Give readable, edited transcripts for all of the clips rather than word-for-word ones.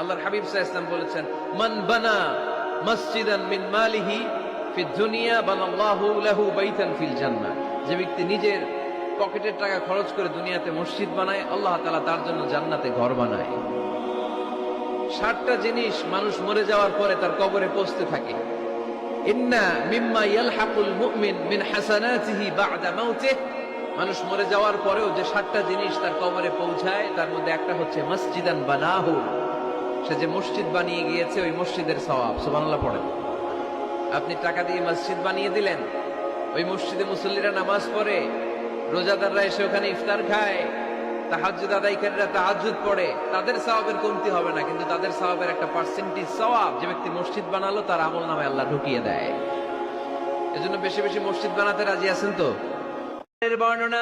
আল্লাহর হাবিব সাল্লাল্লাহু আলাইহি ওয়াসাল্লাম বলেছেন, মান বানা মসজিদান মিন মালিহি ফিদ দুনিয়া বানাল্লাহু লাহু বাইতান ফিল জান্নাহ। যে ব্যক্তি নিজের পকেটের টাকা খরচ করে দুনিয়াতে মসজিদ বানায়, আল্লাহ তাআলা তার জন্য জান্নাতে ঘর বানায়। 60টা জিনিস মানুষ মরে যাওয়ার পরে তার কবরে পৌঁছতে থাকে। ইন্না মিম্মা ইয়ালহাকুল মুমিন মিন হাসানাতিহি বা'দা মাউতিহি। মানুষ মরে যাওয়ার পরেও যে 60টা জিনিস তার কবরে পৌঁছায়, তার মধ্যে একটা হচ্ছে মসজিদান বানাহু। সে যে মসজিদ বানিয়ে গিয়েছে, ওই মসজিদের সওয়াব। সুবহানাল্লাহ পড়েন। আপনি টাকা দিয়ে মসজিদ বানিয়ে দিলেন, ওই মসজিদে মুসল্লিরা নামাজ পড়ে, রোজাদাররা এসে ওখানে ইফতার খায়, তাহাজ্জুদ আদায়কারীরা তাহাজ্জুদ পড়ে, তাদের সওয়াবের কমতি হবে না, কিন্তু তাদের সওয়াবের একটা পার্সেন্টেজ সওয়াব যে ব্যক্তি মসজিদ বানালো তার আমলনামায় আল্লাহ ঢুকিয়ে দেয়। এজন্য বেশি বেশি মসজিদ বানাতে রাজি আছেন তো? এর বর্ণনা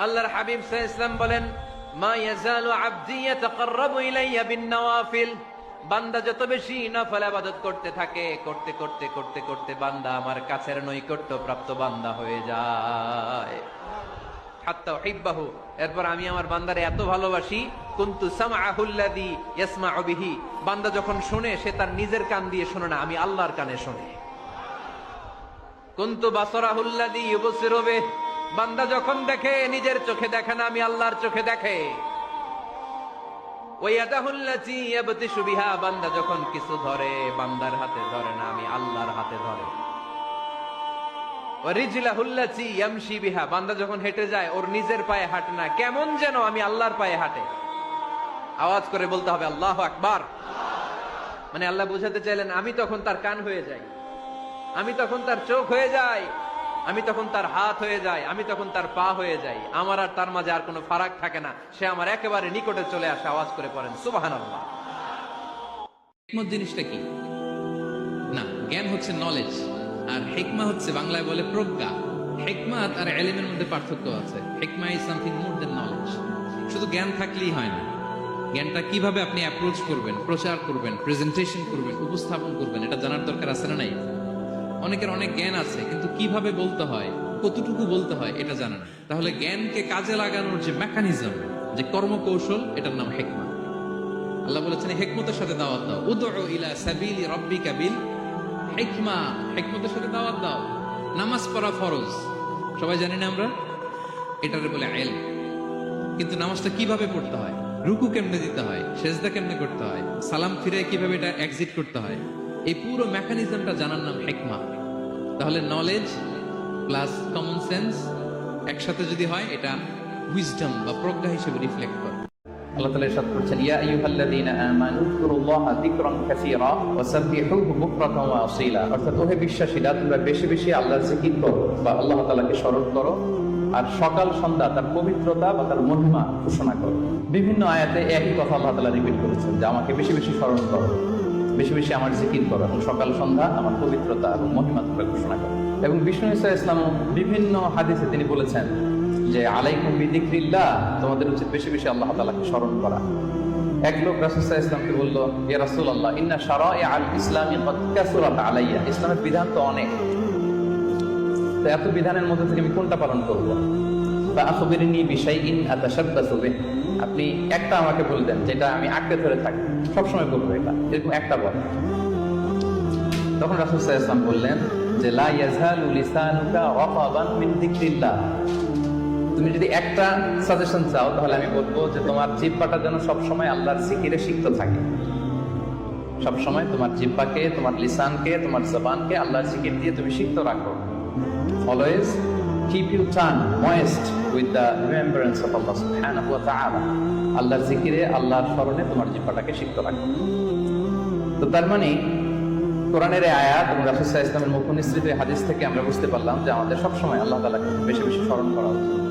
আল্লাহর হাবিব সাল্লাল্লাহু আলাইহি ওয়াসাল্লাম বলেন, মা ইয়াজালু আবদি ইয়াতাকাররাবু ইলাইয়া বিন নওয়াফিল। বান্দা যত বেশি নফল ইবাদত করতে থাকে, করতে করতে করতে করতে বান্দা আমার কাছের নৈকট্য প্রাপ্ত বান্দা হয়ে যায়। হাত্তা উহিব্বাহু, এরপর আমি আমার বান্দারে এত ভালোবাসি, কুনতু সামআহুল্লাযী ইয়াসমাউ বিহি। বান্দা যখন শুনে, সে তার নিজের কান দিয়ে শুনে না, আমি আল্লাহর কানে শুনে। কুনতু বাসরাহুল্লাযী ইউবসিরু বিহি। বান্দা যখন দেখে, নিজের চোখে দেখে না, আমি আল্লাহর চোখে দেখে। ওয়ায়াদাহুল্লাতী ইয়াবতিশু বিহা। বান্দা যখন কিছু ধরে, বান্দার হাতে ধরে না, আমি আল্লাহর হাতে ধরে। ওয়ারিজলাহুল্লাতী ইয়ামশি বিহা। বান্দা যখন হেঁটে যায়, ওর নিজের পায়ে হাঁটে না, কেমন যেন আমি আল্লাহর পায়ে হাঁটে। আওয়াজ করে বলতে হবে আল্লাহু আকবার। মানে আল্লাহ বুঝাতে চাইলেন, আমি তখন তার কান হয়ে যাই, আমি তখন তার চোখ হয়ে যাই, আমি তখন তার হাত হয়ে যাই, আমি তখন তার পা হয়ে যাই। আমার আর তার মাঝে আর কোনো ফারাক থাকে না, সে আমার একেবারে নিকটে চলে আসে। আওয়াজ করে পড়েন সুবহানাল্লাহ। হিকমত জিনিসটা কি? না, জ্ঞান হচ্ছে নলেজ, আর হিকমা হচ্ছে বাংলায় বলে প্রজ্ঞা। হিকমাত আর ইলমের মধ্যে পার্থক্য আছে। হিকমা is something more than knowledge. শুধু জ্ঞান থাকলেই হয় না, জ্ঞানটা কিভাবে আপনি অ্যাপ্রোচ করবেন, প্রচার করবেন, প্রেজেন্টেশন করবেন, উপস্থাপন করবেন, এটা জানার দরকার আছে না নাই? অনেকের অনেক জ্ঞান আছে, কিন্তু কিভাবে বলতে হয়, কতটুকু বলতে হয়, এটা জানে না। তাহলে জ্ঞানকে কাজে লাগানোর যে মেকানিজম, যে কর্মকৌশল, এটার নাম হিকমা। আল্লাহ বলেছেন, হিকমতের সাথে দাওয়াত দাও। উদউ ইলা সাবিলি রাব্বিকা বিল হিকমা। হিকমতের সাথে দাওয়াত দাও। নামাজ পড়া ফরজ, সবাই জানি না আমরা? এটারে বলে ইলম। কিন্তু নামাজটা কিভাবে পড়তে হয়, রুকু কেমনে দিতে হয়, সেজদা কেমনে করতে হয়, সালাম ফিরে কিভাবে এটা এক্সিট করতে হয়, এই পুরো মেকানিজমটা জানার নাম হিকমা। তাহলে নলেজ প্লাস কমন সেন্স একসাথে যদি হয়, এটা উইজডম বা প্রজ্ঞা হিসেবে রিফ্লেক্ট করে। আল্লাহ তাআলা ইরশাদ করেছেন, ইয়া আইয়ুহাল্লাযীনা আমানু যকুরুল্লাহা যিকরান কাসীরা ওয়া সাব্বিহুহু বুকরাতান ওয়া আসীলা। অর্থাৎ ওহে বিশ্বাসীরা, তোমরা বেশি বেশি আল্লাহর জিকির করো বা আল্লাহ তাআলাকে স্মরণ করো, আর সকাল সন্ধ্যা তার পবিত্রতা বা তার মহিমা ঘোষণা করো। বিভিন্ন আয়াতে একই কথা আল্লাহ তাআলা রিপিট করেছেন যে আমাকে বেশি বেশি স্মরণ করো, বেশি বেশি আমার জিকির করো, এবং সকাল সন্ধ্যা আমার পবিত্রতা এবং মহিমা তোমরা ঘোষণা করো। এবং বিষ্ণু ঈসা ইসলাম বিভিন্ন হাদিসে তিনি বলেছেন যে আলাইকুম বিযিকরিল্লাহ, তোমাদের উচিত বেশি বেশি আল্লাহ তাআলাকে স্মরণ করা। এক লোক রাসূল সাল্লাল্লাহু আলাইহি ওয়াসাল্লামকে বলল, ইয়া রাসূলুল্লাহ, ইন্না শারাইআল ইসলামি কদ কাসুরাত আলাইয়া। ইসলামের বিধান তো অনেক, তো এত বিধানের মধ্যে থেকে আমি কোনটা পালন করব? ফাআখবিরনি বিশাইইন আতাশাব্বাসু বিহি। আপনি একটা আমাকে বলবেন যেটা আমি আঁকড়ে ধরে থাকি, সবসময় বলবো, এটা এরকম একটা বল। তখন রাসূল সাল্লাল্লাহু আলাইহি ওয়াসাল্লাম বললেন যে লা ইয়াজালু লিসানুকা রাতাবান মিন যিকরিল্লাহ। তুমি যদি একটা সাজেশন চাও, তাহলে আমি বলবো যে তোমার জিহ্বাটা যেন সবসময় আল্লাহর জিকিরে সিক্ত থাকে। সবসময় তোমার জিহ্বাকে, তোমার লিসানকে, তোমার জবানকে আল্লাহর জিকির দিয়ে তুমি সিক্ত রাখো। Always keep your tongue moist with the remembrance of Allah subhanahu wa ta'ala. আল্লাহর জিকিরে, আল্লাহর স্মরণে তোমার জিহ্বাটাকে সিক্ত রাখো। তো তার মানে কোরআনের এই আয়াত এবং রাসূল সাল্লাল্লাহু আলাইহি ওয়াসাল্লামের মুখ নিঃসৃত হাদিস থেকে আমরা বুঝতে পারলাম যে আমাদের সবসময় আল্লাহ তাআলাকে বেশি বেশি স্মরণ করা উচিত।